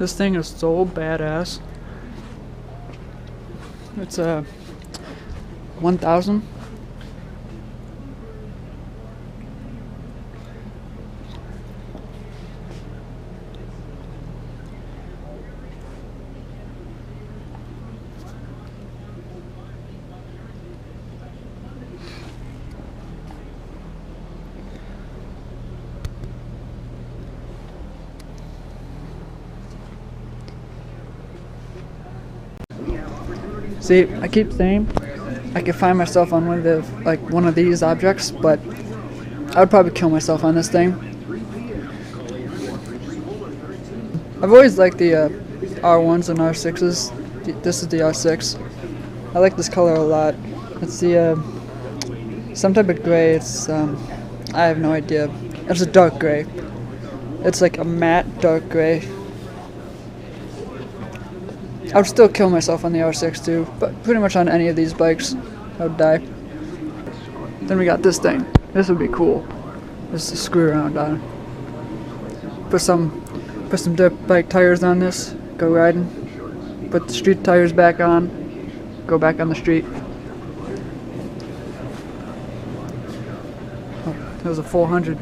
This thing is so badass. It's a 1000. See, I keep saying I could find myself on one of these objects, but I would probably kill myself on this thing. I've always liked the R1s and R6s. This is the R6. I like this color a lot. It's the some type of gray. It's I have no idea. It's a dark gray. It's like a matte dark gray. I would still kill myself on the R6 too, but pretty much on any of these bikes, I would die. Then we got this thing. This would be cool. This is a screw around on. Put some dirt bike tires on this. Go riding. Put the street tires back on. Go back on the street. Oh, that was a 400.